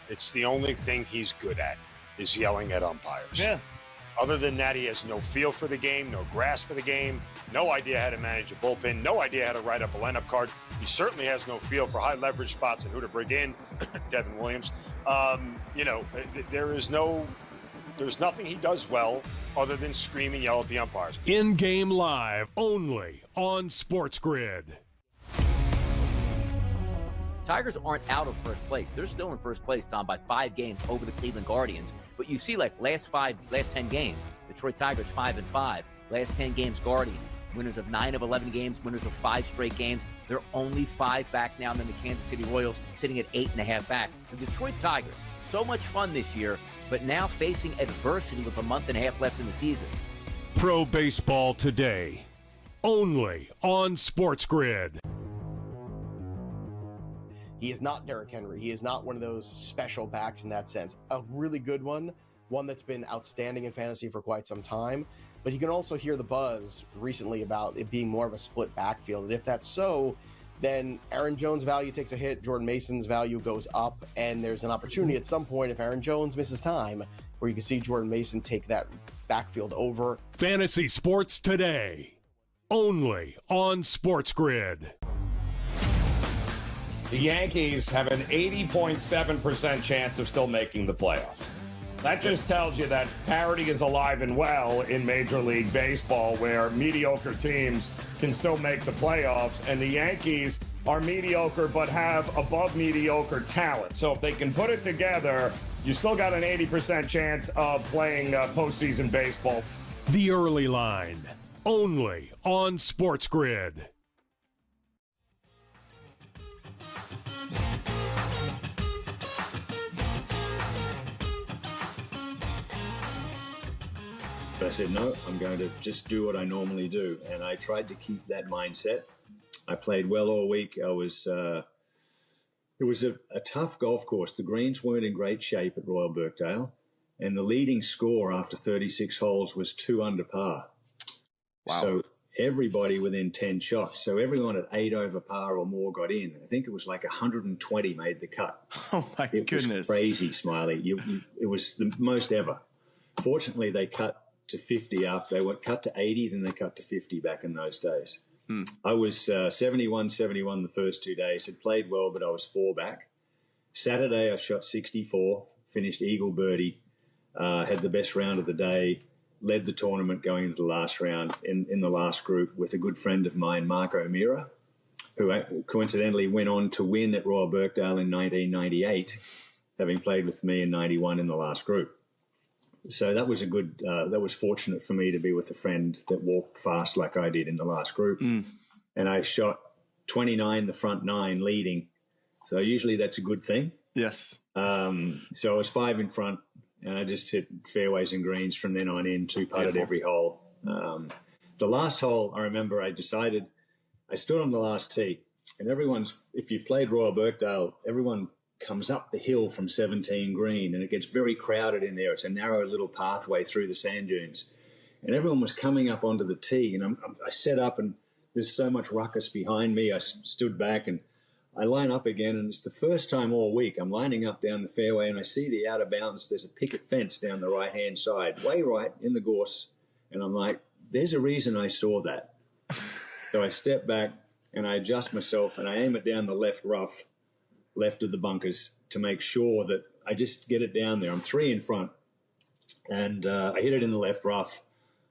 It's the only thing he's good at is yelling at umpires. Yeah. Other than that, he has no feel for the game, no grasp of the game, no idea how to manage a bullpen, no idea how to write up a lineup card. He certainly has no feel for high leverage spots and who to bring in. Devin Williams. There's nothing he does well other than scream and yell at the umpires. In-game live only on SportsGrid. Tigers aren't out of first place. They're still in first place, Tom, by 5 games over the Cleveland Guardians. But you see, like, last 10 games, Detroit Tigers 5-5. Last 10 games, Guardians. Winners of 9 of 11 games, winners of 5 straight games. They're only 5 back now than the Kansas City Royals, sitting at 8.5 back. The Detroit Tigers, so much fun this year, but now facing adversity with a month and a half left in the season. Pro Baseball Today, only on SportsGrid. He is not Derrick Henry. He is not one of those special backs in that sense. A really good one that's been outstanding in fantasy for quite some time. But you can also hear the buzz recently about it being more of a split backfield. And if that's so, then Aaron Jones' value takes a hit, Jordan Mason's value goes up, and there's an opportunity at some point, if Aaron Jones misses time, where you can see Jordan Mason take that backfield over. Fantasy Sports Today, only on SportsGrid. The Yankees have an 80.7% chance of still making the playoffs. That just tells you that parity is alive and well in Major League Baseball, where mediocre teams can still make the playoffs, and the Yankees are mediocre but have above mediocre talent. So if they can put it together, you still got an 80% chance of playing postseason baseball. The Early Line, only on SportsGrid. But I said, no, I'm going to just do what I normally do. And I tried to keep that mindset. I played well all week. It was a tough golf course. The greens weren't in great shape at Royal Birkdale. And the leading score after 36 holes was 2 under par. Wow. So everybody within 10 shots. So everyone at 8 over par or more got in. I think it was like 120 made the cut. Oh, my goodness. It was crazy, Smylie. It was the most ever. Fortunately, they cut to 50 after they went cut to 80, then they cut to 50 back in those days. I was 71-71 the first 2 days, had played well, but I was 4 back. Saturday, I shot 64, finished eagle birdie, had the best round of the day, led the tournament going into the last round in the last group with a good friend of mine, Mark O'Meara, who coincidentally went on to win at Royal Birkdale in 1998, having played with me in 91 in the last group. So that was that was fortunate for me to be with a friend that walked fast like I did in the last group. And I shot 29, the front 9 leading. So usually that's a good thing. Yes. So I was 5 in front and I just hit fairways and greens from then on in, 2-putted every hole. The last hole, I remember I stood on the last tee and if you've played Royal Birkdale, everyone comes up the hill from 17 green and it gets very crowded in there. It's a narrow little pathway through the sand dunes. And everyone was coming up onto the tee and I set up and there's so much ruckus behind me. I stood back and I line up again and it's the first time all week I'm lining up down the fairway and I see the out of bounds. There's a picket fence down the right-hand side, way right in the gorse. And I'm like, there's a reason I saw that. So I step back and I adjust myself and I aim it down the left rough, left of the bunkers to make sure that I just get it down there. I'm 3 in front and I hit it in the left rough.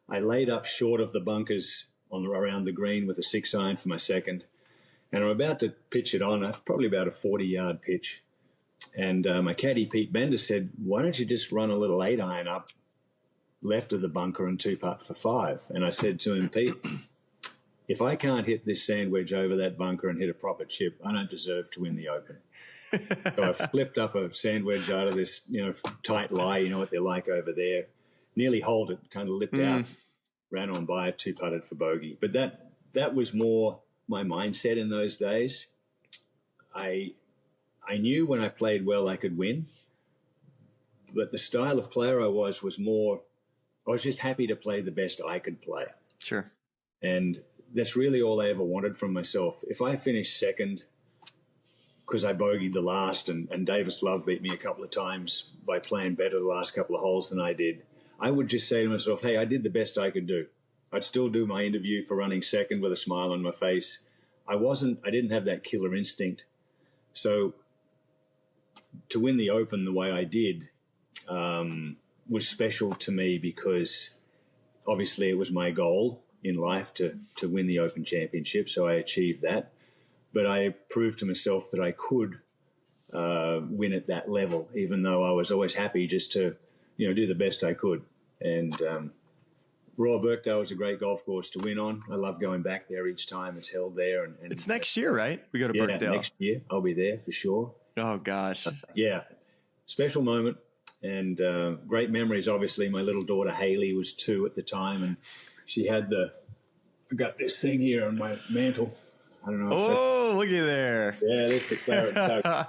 I laid up short of the bunkers around the green with a 6-iron for my second. And I'm about to pitch it on, probably about a 40-yard pitch. And my caddy, Pete Bender, said, why don't you just run a little 8-iron up left of the bunker and 2-putt for 5? And I said to him, Pete, if I can't hit this sand wedge over that bunker and hit a proper chip, I don't deserve to win the Open. So I flipped up a sand wedge out of this, tight lie, what they're like over there. Nearly holed it, kind of lipped out, ran on by it, 2-putted for bogey. But that was more my mindset in those days. I knew when I played well I could win, but the style of player I was more, I was just happy to play the best I could play. Sure. And that's really all I ever wanted from myself. If I finished second, because I bogeyed the last, and Davis Love beat me a couple of times by playing better the last couple of holes than I did, I would just say to myself, hey, I did the best I could do. I'd still do my interview for running second with a smile on my face. I didn't have that killer instinct. So to win the Open the way I did was special to me, because obviously it was my goal in life to win the Open Championship. So I achieved that. But I proved to myself that I could win at that level, even though I was always happy just to, do the best I could. And Royal Birkdale was a great golf course to win on. I love going back there each time it's held there. And it's next year, right? We go to Birkdale. Next year. I'll be there for sure. Oh, gosh. Yeah. Special moment and great memories. Obviously, my little daughter Haley was 2 at the time, and she had I got this thing here on my mantle. I don't know. Oh, look at there. Yeah, there's the claret jug.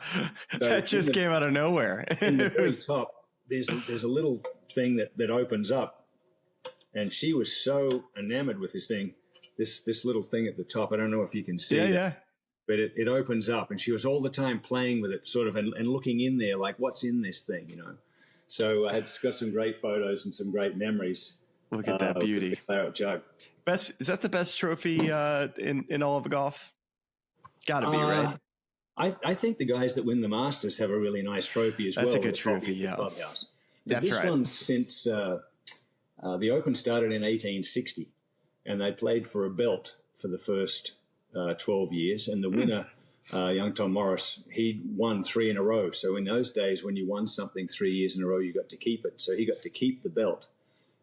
That just came out of nowhere. In the very top, there's a little thing that opens up, and she was so enamored with this thing, this little thing at the top. I don't know if you can see it. Yeah. But it opens up, and she was all the time playing with it, sort of, and looking in there, like, what's in this thing, So I had got some great photos and some great memories. Look at that beauty. The claret jug. Is that the best trophy in all of golf? Got to be, right? I think the guys that win the Masters have a really nice trophy as well. That's a good trophy, yeah. Clubhouse. That's this right. one, since the Open started in 1860, and they played for a belt for the first 12 years, and the winner, young Tom Morris, he won 3 in a row. So in those days, when you won something 3 years in a row, you got to keep it. So he got to keep the belt.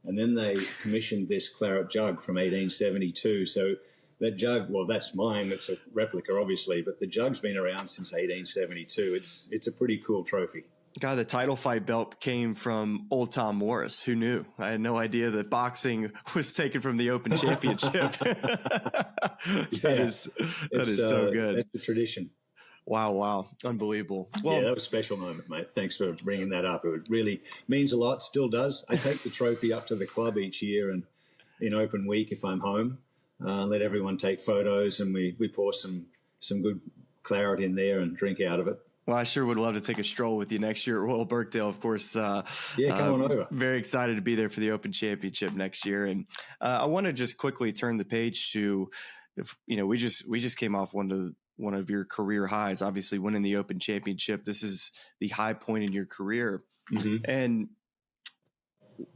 And then they commissioned this claret jug from 1872. So that jug, well, that's mine. It's a replica, obviously, but the jug's been around since 1872. It's a pretty cool trophy. God, the title fight belt came from old Tom Morris. Who knew? I had no idea that boxing was taken from the Open Championship. That is so good. That's the tradition. Wow. Unbelievable. Well, yeah, that was a special moment, mate. Thanks for bringing that up. It really means a lot, still does. I take the trophy up to the club each year, and in Open Week, if I'm home, let everyone take photos, and we pour some good claret in there and drink out of it. Well, I sure would love to take a stroll with you next year at Royal Birkdale, of course. Come on over. Very excited to be there for the Open Championship next year. And I want to just quickly turn the page to, we just came off one of your career highs, obviously winning the Open Championship. This is the high point in your career. Mm-hmm. And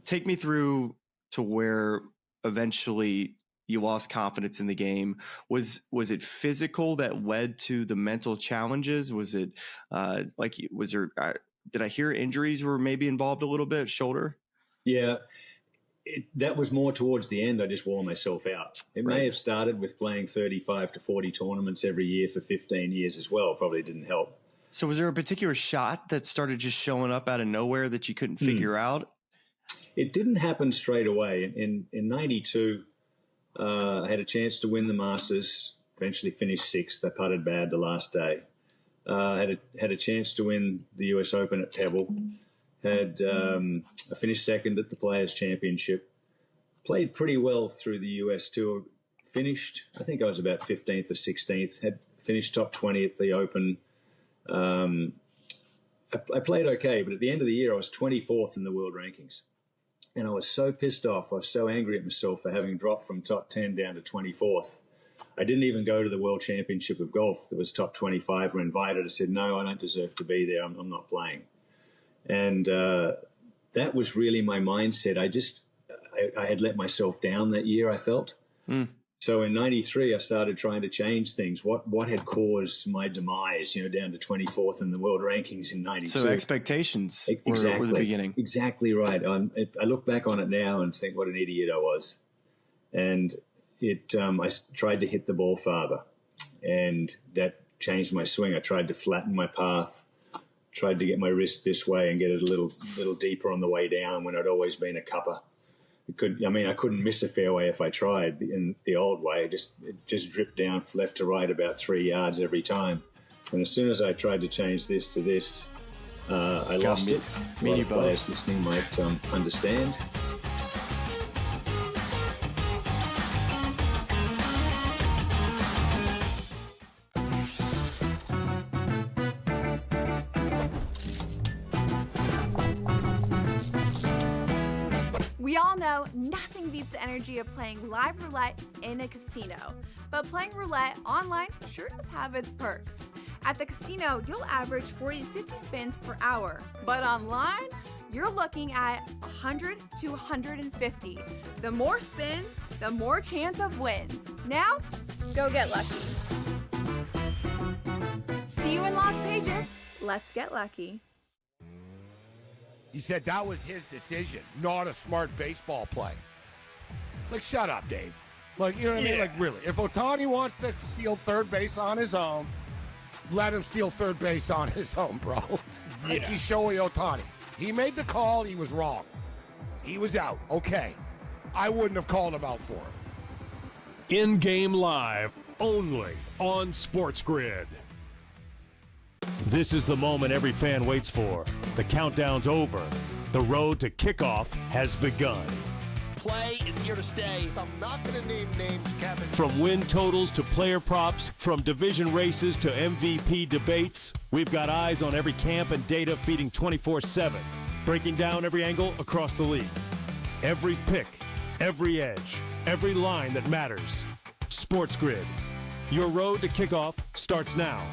take me through to where eventually you lost confidence in the game. Was it physical that led to the mental challenges? Was it did I hear injuries were maybe involved a little bit? Shoulder? Yeah. That was more towards the end. I just wore myself out. It may have started with playing 35 to 40 tournaments every year for 15 years as well. Probably didn't help. So was there a particular shot that started just showing up out of nowhere that you couldn't figure out? It didn't happen straight away. In 92, I had a chance to win the Masters, eventually finished 6th. I putted bad the last day. Had a chance to win the US Open at Pebble. I finished 2nd at the Players' Championship. Played pretty well through the US Tour. Finished, I think I was about 15th or 16th. Had finished top 20 at the Open. I played okay, but at the end of the year, I was 24th in the world rankings. And I was so pissed off. I was so angry at myself for having dropped from top 10 down to 24th. I didn't even go to the World Championship of Golf. There was top 25 were invited. I said, no, I don't deserve to be there. I'm not playing. And that was really my mindset. I had let myself down that year, I felt. So in 93, I started trying to change things. What had caused my demise, down to 24th in the world rankings in 92. So expectations were the beginning. Exactly right. I look back on it now and think what an idiot I was. And I tried to hit the ball farther, and that changed my swing. I tried to flatten my path, tried to get my wrist this way and get it a little deeper on the way down when I'd always been a cupper. I couldn't miss a fairway if I tried in the old way. It just dripped down left to right about 3 yards every time. And as soon as I tried to change this to this, I lost it. A lot of players listening might understand. We all know nothing beats the energy of playing live roulette in a casino, but playing roulette online sure does have its perks. At the casino, you'll average 40 to 50 spins per hour, but online, you're looking at 100 to 150. The more spins, the more chance of wins. Now, go get lucky. See you in Las Vegas. Let's get lucky. He said that was his decision, not a smart baseball play. Like, shut up, Dave. Like, you know what I mean? Like, really. If Ohtani wants to steal third base on his own, let him steal third base on his own, bro. Like, he's Shohei Ohtani. He made the call. He was wrong. He was out. Okay. I wouldn't have called him out for it. In-game live, only on SportsGrid. This is the moment every fan waits for. The countdown's over. The road to kickoff has begun. Play is here to stay. I'm not going to name names, Kevin. From win totals to player props, from division races to MVP debates, we've got eyes on every camp and data feeding 24/7, breaking down every angle across the league. Every pick, every edge, every line that matters. SportsGrid. Your road to kickoff starts now.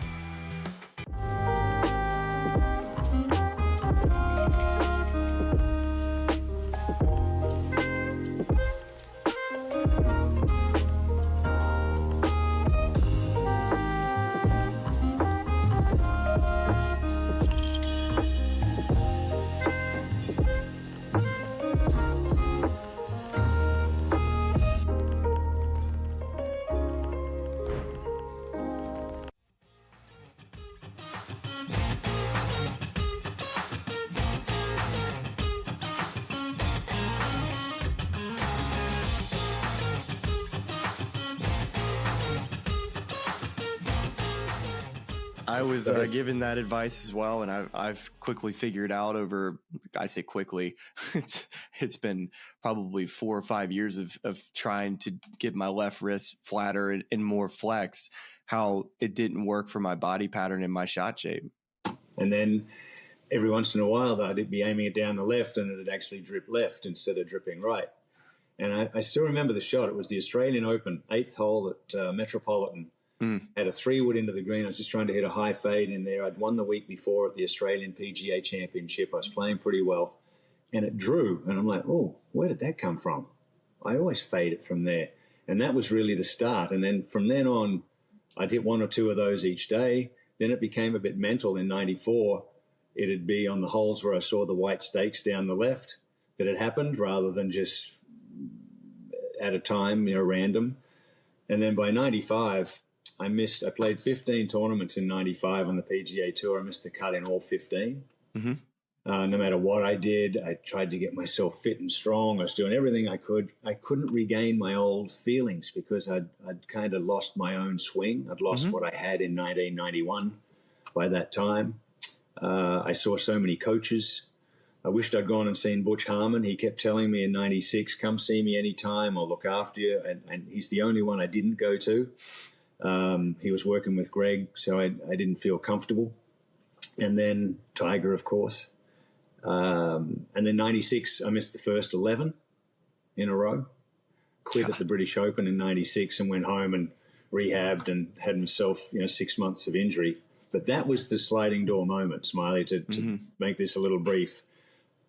I was given that advice as well, and I've quickly figured out over, I say quickly, it's been probably 4 or 5 years of trying to get my left wrist flatter and more flex, how it didn't work for my body pattern and my shot shape. And then every once in a while, I'd be aiming it down the left, and it'd actually drip left instead of dripping right. And I still remember the shot. It was the Australian Open, 8th hole at Metropolitan. Had a 3-wood into the green. I was just trying to hit a high fade in there. I'd won the week before at the Australian PGA Championship. I was playing pretty well. And it drew. And I'm like, oh, where did that come from? I always fade it from there. And that was really the start. And then from then on, I'd hit 1 or 2 of those each day. Then it became a bit mental. In 94, it'd be on the holes where I saw the white stakes down the left that it happened, rather than just at a time, random. And then by 95... I played 15 tournaments in 95 on the PGA Tour. I missed the cut in all 15. Mm-hmm. No matter what I did, I tried to get myself fit and strong. I was doing everything I could. I couldn't regain my old feelings because I'd kind of lost my own swing. I'd lost what I had in 1991 by that time. I saw so many coaches. I wished I'd gone and seen Butch Harmon. He kept telling me in 96, come see me anytime, I'll look after you. And he's the only one I didn't go to. He was working with Greg, so I didn't feel comfortable. And then Tiger, of course. And then 96, I missed the first 11 in a row. Quit at the British Open in 96 and went home and rehabbed and had myself, 6 months of injury. But that was the sliding door moment, Smylie, to make this a little brief.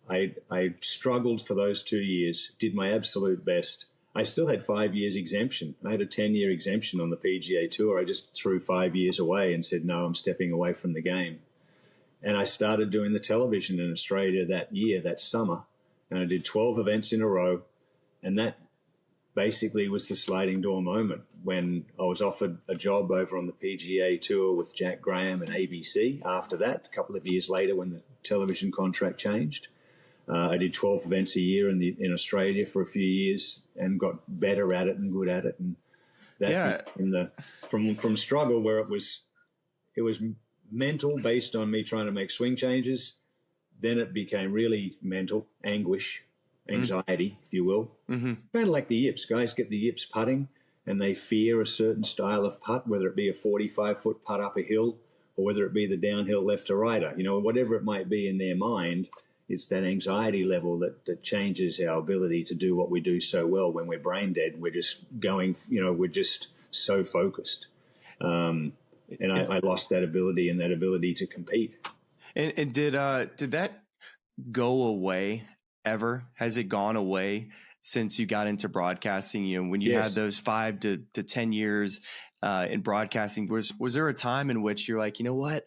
I struggled for those 2 years, did my absolute best. I still had 5 years exemption. I had a 10-year exemption on the PGA Tour. I just threw 5 years away and said, no, I'm stepping away from the game. And I started doing the television in Australia that year, that summer. And I did 12 events in a row. And that basically was the sliding door moment when I was offered a job over on the PGA Tour with Jack Graham and ABC. After that, a couple of years later when the television contract changed. I did 12 events a year in Australia for a few years and got better at it and good at it. And that from struggle where it was mental based on me trying to make swing changes. Then it became really mental anguish, anxiety, if you will. Kind of like the yips. Guys get the yips putting and they fear a certain style of putt, whether it be a 45-foot putt up a hill or whether it be the downhill left to righter. Whatever it might be in their mind, it's that anxiety level that changes our ability to do what we do so well. When we're brain dead, we're just going, we're just so focused. And I lost that ability and that ability to compete. And did that go away ever? Has it gone away since you got into broadcasting? When you had those 5 to 10 years in broadcasting, was there a time in which you're like, you know what,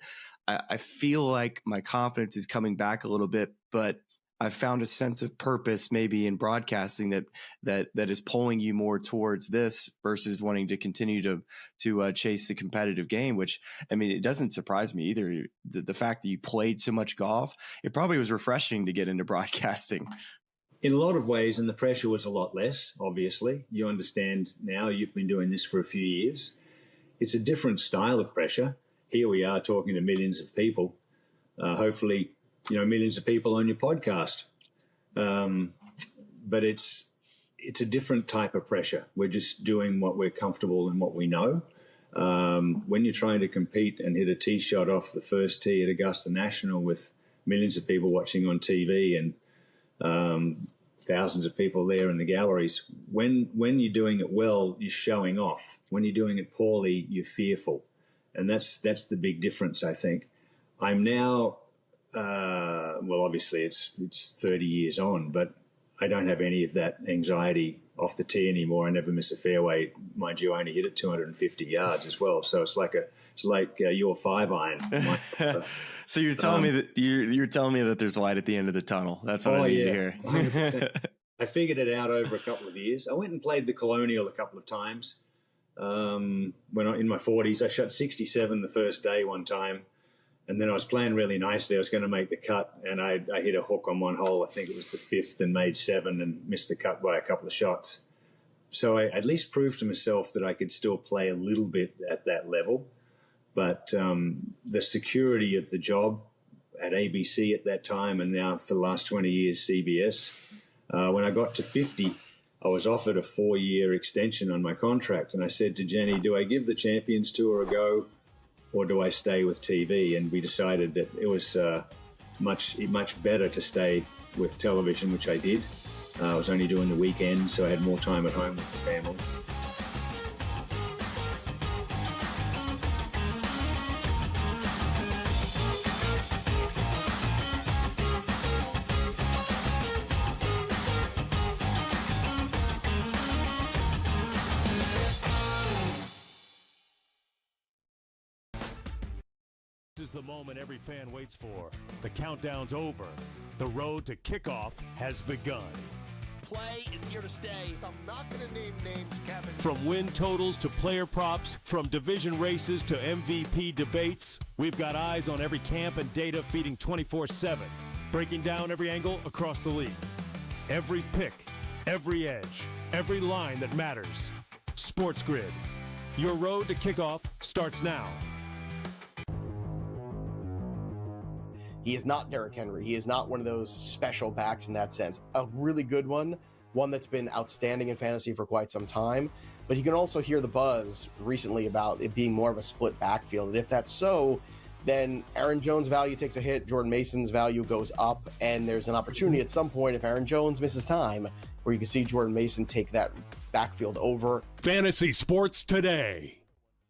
I feel like my confidence is coming back a little bit, but I found a sense of purpose maybe in broadcasting that is pulling you more towards this versus wanting to continue to chase the competitive game, which, I mean, it doesn't surprise me either. The fact that you played so much golf, it probably was refreshing to get into broadcasting. In a lot of ways, and the pressure was a lot less, obviously. You understand now, you've been doing this for a few years. It's a different style of pressure. Here we are talking to millions of people, hopefully, millions of people on your podcast. But it's a different type of pressure. We're just doing what we're comfortable and what we know. When you're trying to compete and hit a tee shot off the first tee at Augusta National with millions of people watching on TV and thousands of people there in the galleries, when you're doing it well, you're showing off. When you're doing it poorly, you're fearful. And that's the big difference, I think. I'm now, obviously it's 30 years on, but I don't have any of that anxiety off the tee anymore. I never miss a fairway. Mind you, I only hit it 250 yards as well. So it's like your 5-iron. So you're telling me that you're telling me that there's light at the end of the tunnel. That's what I need to hear. I figured it out over a couple of years. I went and played the Colonial a couple of times. When in my 40s, I shot 67 the first day one time, and then I was playing really nicely. I was going to make the cut, and I hit a hook on one hole. I think it was the 5th, and made 7 and missed the cut by a couple of shots. So I at least proved to myself that I could still play a little bit at that level. But the security of the job at ABC at that time, and now for the last 20 years, CBS, when I got to 50, I was offered a 4-year extension on my contract. And I said to Jenny, do I give the Champions Tour a go, or do I stay with TV? And we decided that it was much better to stay with television, which I did. I was only doing the weekends, so I had more time at home with the family. This is the moment every fan waits for. The countdown's over. The road to kickoff has begun. Play is here to stay. I'm not going to name names, Kevin. From win totals to player props, from division races to MVP debates, we've got eyes on every camp and data feeding 24/7, breaking down every angle across the league. Every pick, every edge, every line that matters. SportsGrid. Your road to kickoff starts now. He is not Derrick Henry. He is not one of those special backs in that sense. A really good one that's been outstanding in fantasy for quite some time. But you can also hear the buzz recently about it being more of a split backfield. And if that's so, then Aaron Jones' value takes a hit, Jordan Mason's value goes up, and there's an opportunity at some point, if Aaron Jones misses time, where you can see Jordan Mason take that backfield over. Fantasy Sports Today,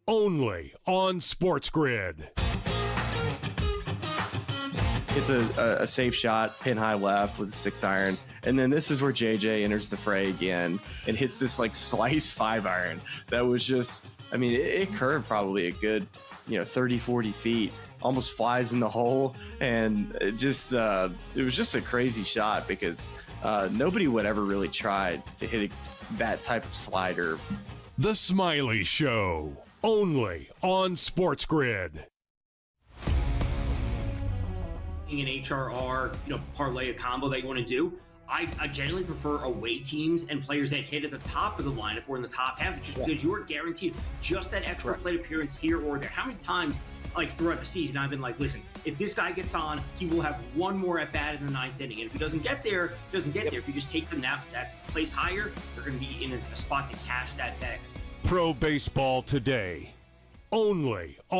only on SportsGrid. It's a safe shot, pin high left with a 6-iron. And then this is where JJ enters the fray again and hits this like slice 5-iron. That was just, I mean, it curved probably a good, 30, 40 feet, almost flies in the hole. And it was just a crazy shot because nobody would ever really try to hit that type of slider. The Smylie Show, only on SportsGrid. An HRR, parlay a combo that you want to do. I generally prefer away teams and players that hit at the top of the lineup or in the top half, just because you are guaranteed just that extra plate appearance here or there. How many times, throughout the season, I've been like, listen, if this guy gets on, he will have one more at bat in the 9th inning, and if he doesn't get there, he doesn't get there. If you just take them that place higher, they're going to be in a spot to cash that bag. Pro Baseball Today, only on